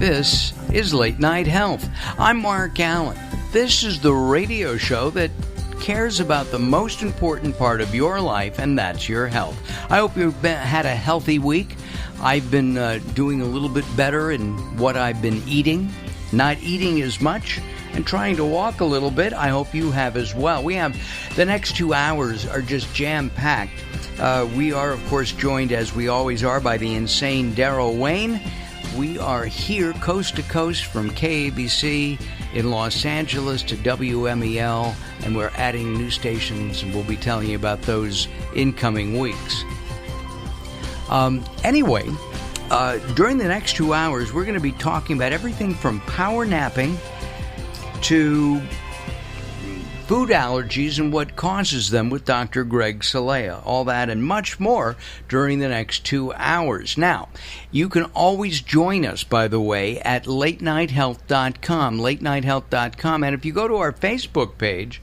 This is Late Night Health. I'm Mark Alyn. This is the radio show that cares about the most important part of your life, and that's your health. I hope you've had a healthy week. I've been doing a little bit better in what I've been eating, not eating as much, and trying to walk a little bit. I hope you have as well. We have the next 2 hours are just jam-packed. We are, of course, joined, as we always are, by the insane Daryl Wayne. We are here coast to coast from KABC in Los Angeles to WMEL, and we're adding new stations, and we'll be telling you about those in coming weeks. Anyway, during the next 2 hours, we're going to be talking about everything from power napping to food allergies and what causes them with Dr. Greg Salea. All that and much more during the next 2 hours. Now, you can always join us, by the way, at latenighthealth.com, latenighthealth.com. And if you go to our Facebook page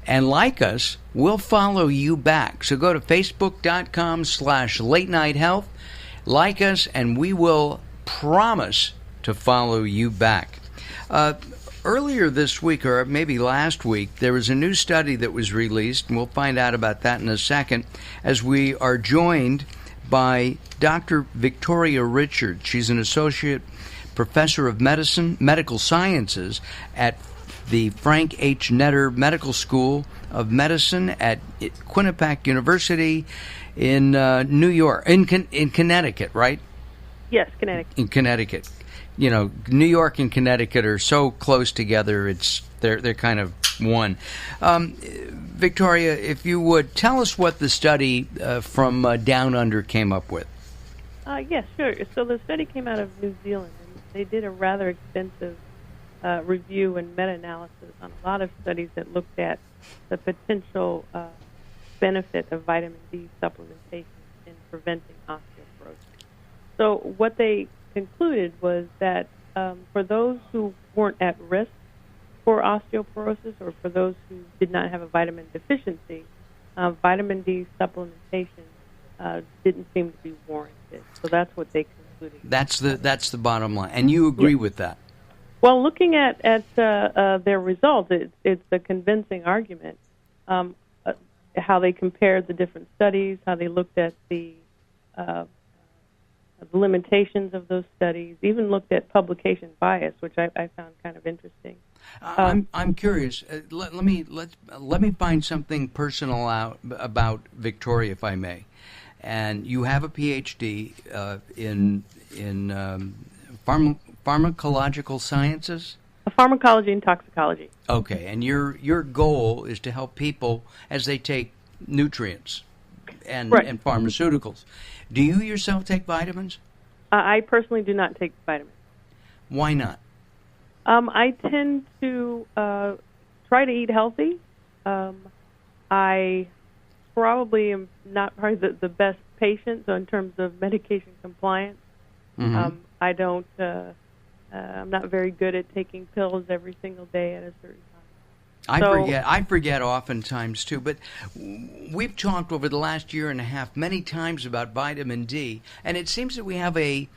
and like us, we'll follow you back. So go to facebook.com/latenighthealth, like us, and we will promise to follow you back. Earlier this week, or maybe last week, there was a new study that was released, and we'll find out about that in a second, as we are joined by Dr. Victoria Richards. She's an associate professor of medical sciences at the Frank H. Netter Medical School of Medicine at Quinnipiac University in New York, in Connecticut, right? Yes, Connecticut. In Connecticut. You know, New York and Connecticut are so close together, they're kind of one. Victoria, if you would, tell us what the study from Down Under came up with. Yes, sure. So the study came out of New Zealand, and they did a rather extensive review and meta-analysis on a lot of studies that looked at the potential benefit of vitamin D supplementation in preventing osteoporosis. So what they concluded was that for those who weren't at risk for osteoporosis, or for those who did not have a vitamin deficiency, vitamin D supplementation didn't seem to be warranted. So that's what they concluded. That's the bottom line, and you agree with that? Well, looking at their results, it's a convincing argument. How they compared the different studies, how they looked at the limitations of those studies, even looked at publication bias, which I found kind of interesting. I'm curious. Let me find something personal out about Victoria, if I may. And you have a PhD in pharmacological sciences. Pharmacology and toxicology. Okay, and your goal is to help people as they take nutrients and pharmaceuticals. Do you yourself take vitamins? I personally do not take vitamins. Why not? I tend to try to eat healthy. I probably am not probably the best patient, so in terms of medication compliance. Mm-hmm. I'm not very good at taking pills every single day at a certain time. I forget oftentimes too, but we've talked over the last year and a half many times about vitamin D, and it seems that we have a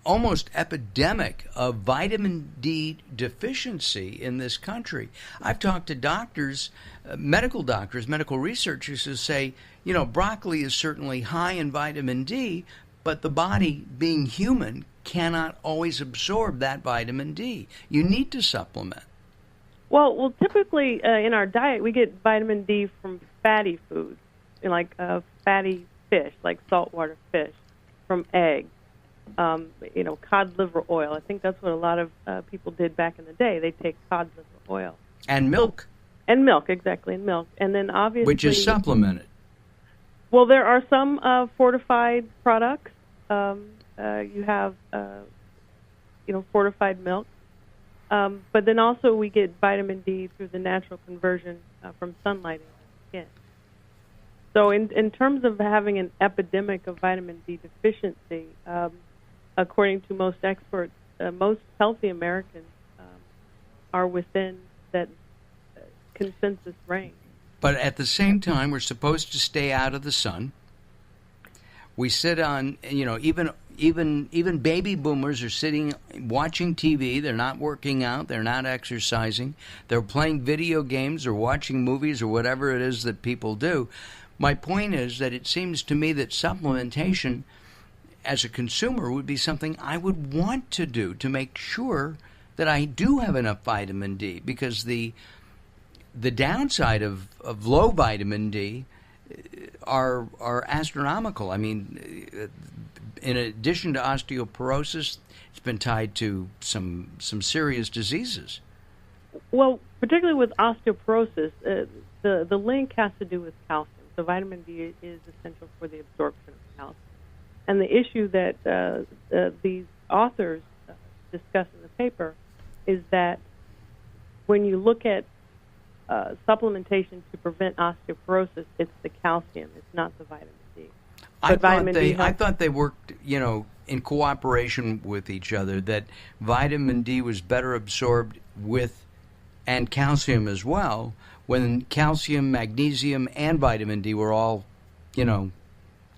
almost epidemic of vitamin D deficiency in this country. I've talked to doctors, medical researchers who say, you know, broccoli is certainly high in vitamin D, but the body, being human, cannot always absorb that vitamin D. You need to supplement. Well, typically in our diet, we get vitamin D from fatty foods, like fatty fish, like saltwater fish, from eggs, cod liver oil. I think that's what a lot of people did back in the day. They take cod liver oil. And milk. And milk, exactly, and milk. And then obviously... Which is supplemented. Well, there are some fortified products. You have, fortified milk. But then also we get vitamin D through the natural conversion from sunlight in the skin. So in terms of having an epidemic of vitamin D deficiency, according to most experts, most healthy Americans are within that consensus range. But at the same time, we're supposed to stay out of the sun. We sit on, even even baby boomers are sitting watching TV. They're not working out. They're not exercising. They're playing video games or watching movies or whatever it is that people do. My point is that it seems to me that supplementation as a consumer would be something I would want to do to make sure that I do have enough vitamin D, because the downside of low vitamin D are astronomical. I mean, in addition to osteoporosis, it's been tied to some serious diseases. Well, particularly with osteoporosis, the link has to do with calcium. So vitamin D is essential for the absorption of calcium. And the issue that these authors discuss in the paper is that when you look at supplementation to prevent osteoporosis, it's the calcium, it's not the vitamin D. I thought they worked, in cooperation with each other, that vitamin D was better absorbed and calcium as well, when calcium, magnesium, and vitamin D were all,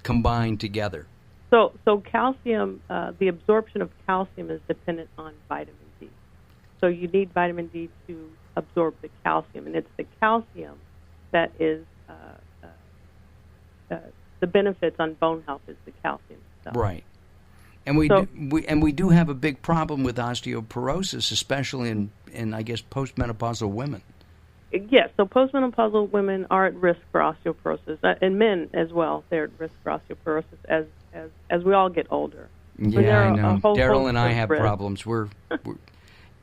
combined together. So calcium, the absorption of calcium is dependent on vitamin D. So you need vitamin D to absorb the calcium, and it's the calcium that is the benefits on bone health is the calcium itself. Right. And we do have a big problem with osteoporosis, especially in I guess postmenopausal women. Yes, so postmenopausal women are at risk for osteoporosis, and men as well. They're at risk for osteoporosis as we all get older. Yeah, I know. Daryl and I have problems.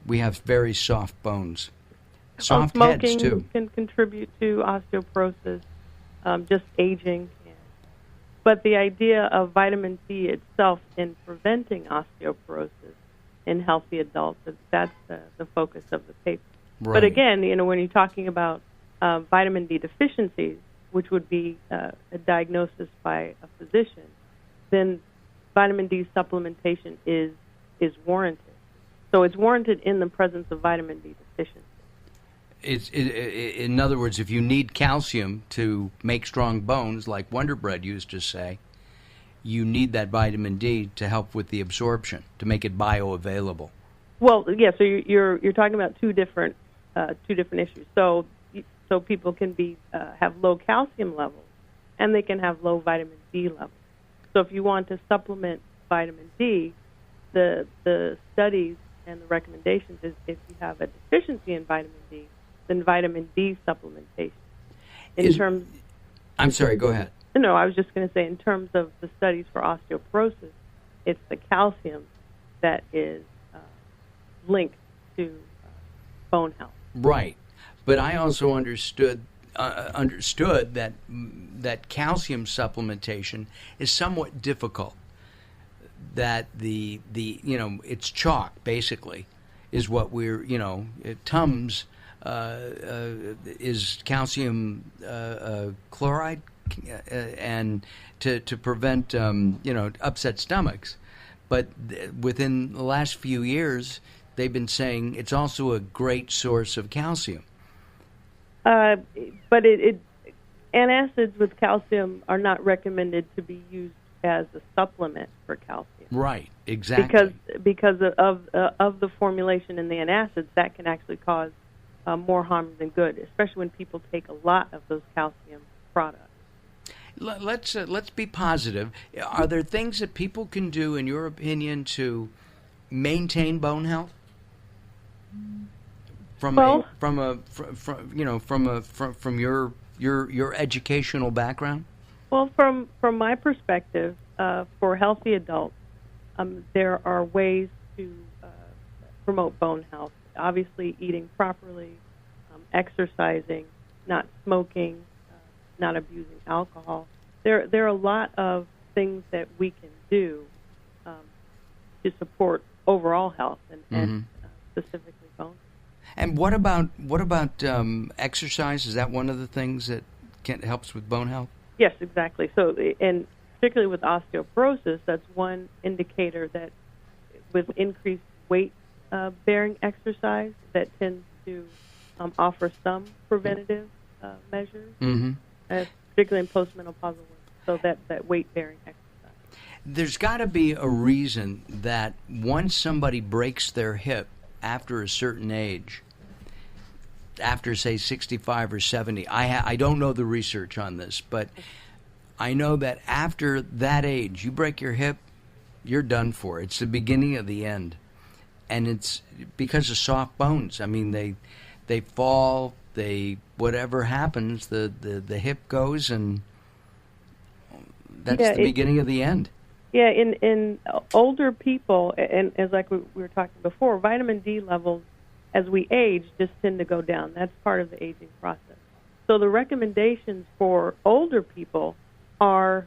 We have very soft bones. Soft heads, too. Smoking can contribute to osteoporosis, just aging. But the idea of vitamin D itself in preventing osteoporosis in healthy adults, that's the focus of the paper. Right. But again, when you're talking about vitamin D deficiencies, which would be a diagnosis by a physician, then vitamin D supplementation is warranted. So it's warranted in the presence of vitamin D deficiency. In other words, if you need calcium to make strong bones, like Wonder Bread used to say, you need that vitamin D to help with the absorption, to make it bioavailable. Well, yeah. So you're talking about two different issues. So people can have low calcium levels, and they can have low vitamin D levels. So if you want to supplement vitamin D, the studies and the recommendations is if you have a deficiency in vitamin D, then vitamin D supplementation. I'm sorry, go ahead. No, I was just going to say in terms of the studies for osteoporosis, it's the calcium that is linked to bone health. Right. But I also understood that calcium supplementation is somewhat difficult. That the it's chalk basically is what Tums is calcium chloride, and to prevent upset stomachs. But within the last few years, they've been saying it's also a great source of calcium. But antacids with calcium are not recommended to be used as a supplement for calcium. Right, exactly. Because of the formulation in the antacids, that can actually cause more harm than good, especially when people take a lot of those calcium products. Let's be positive. Are there things that people can do, in your opinion, to maintain bone health? From your educational background? Well, from my perspective, for healthy adults, there are ways to promote bone health. Obviously, eating properly, exercising, not smoking, not abusing alcohol. There are a lot of things that we can do to support overall health and specifically bone health. And what about exercise? Is that one of the things that helps with bone health? Yes, exactly. So, and particularly with osteoporosis, that's one indicator that with increased weight-bearing exercise, that tends to offer some preventative measures, particularly in postmenopausal women, so that weight-bearing exercise. There's got to be a reason that once somebody breaks their hip after a certain age, after, say, 65 or 70, I don't know the research on this, but I know that after that age, you break your hip, you're done for. It's the beginning of the end. And it's because of soft bones. I mean, they fall, whatever happens, the hip goes, and that's the beginning of the end. Yeah, in older people, and as like we were talking before, vitamin D levels as we age just tend to go down. That's part of the aging process. So the recommendations for older people are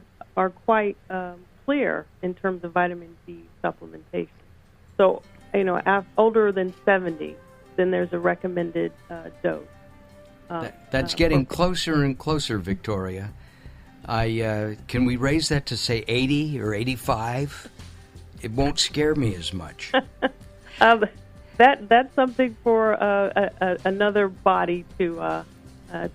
quite clear in terms of vitamin D supplementation. So, older than 70, then there's a recommended dose. That's getting closer and closer, Victoria. Can we raise that to, say, 80 or 85? It won't scare me as much. That's something for another body to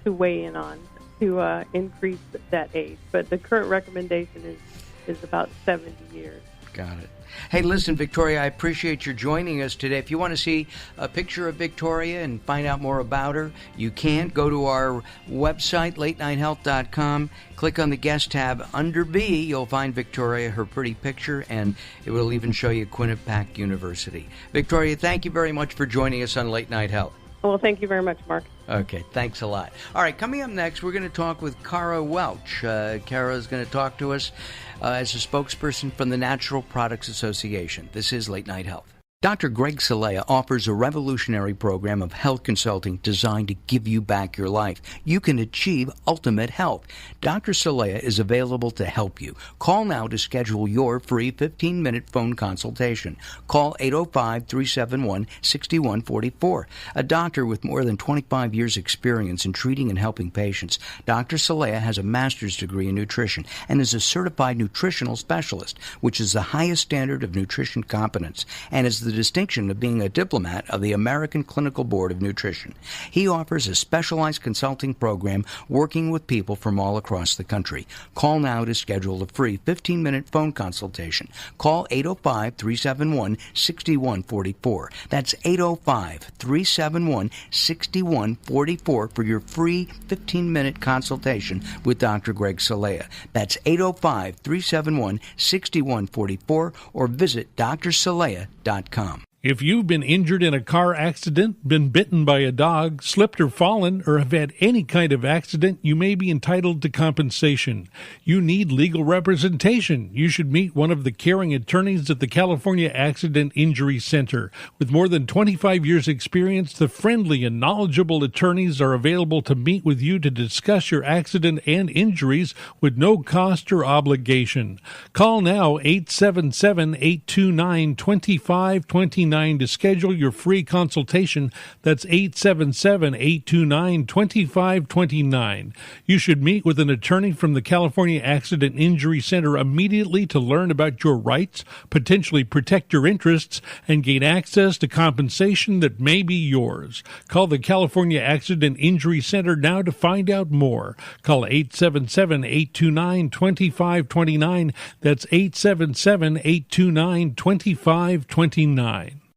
weigh in on, to increase that age. But the current recommendation is about 70 years. Got it. Hey, listen, Victoria, I appreciate your joining us today. If you want to see a picture of Victoria and find out more about her, you can go to our website, latenighthealth.com. Click on the guest tab. Under B, you'll find Victoria, her pretty picture, and it will even show you Quinnipiac University. Victoria, thank you very much for joining us on Late Night Health. Well, thank you very much, Mark. Okay, thanks a lot. All right, coming up next, we're going to talk with Cara Welch. Cara is going to talk to us as a spokesperson from the Natural Products Association. This is Late Night Health. Dr. Greg Salea offers a revolutionary program of health consulting designed to give you back your life. You can achieve ultimate health. Dr. Salea is available to help you. Call now to schedule your free 15-minute phone consultation. Call 805-371-6144. A doctor with more than 25 years' experience in treating and helping patients, Dr. Salea has a master's degree in nutrition and is a certified nutritional specialist, which is the highest standard of nutrition competence, and is the distinction of being a diplomat of the American Clinical Board of Nutrition. He offers a specialized consulting program working with people from all across the country. Call now to schedule a free 15-minute phone consultation. Call 805-371-6144. That's 805-371-6144 for your free 15-minute consultation with Dr. Greg Salea. That's 805-371-6144 or visit drsalea.com. If you've been injured in a car accident, been bitten by a dog, slipped or fallen, or have had any kind of accident, you may be entitled to compensation. You need legal representation. You should meet one of the caring attorneys at the California Accident Injury Center. With more than 25 years' experience, the friendly and knowledgeable attorneys are available to meet with you to discuss your accident and injuries with no cost or obligation. Call now 877-829-2529 to schedule your free consultation. That's 877-829-2529. You should meet with an attorney from the California Accident Injury Center immediately to learn about your rights, potentially protect your interests, and gain access to compensation that may be yours. Call the California Accident Injury Center now to find out more. Call 877-829-2529. That's 877-829-2529.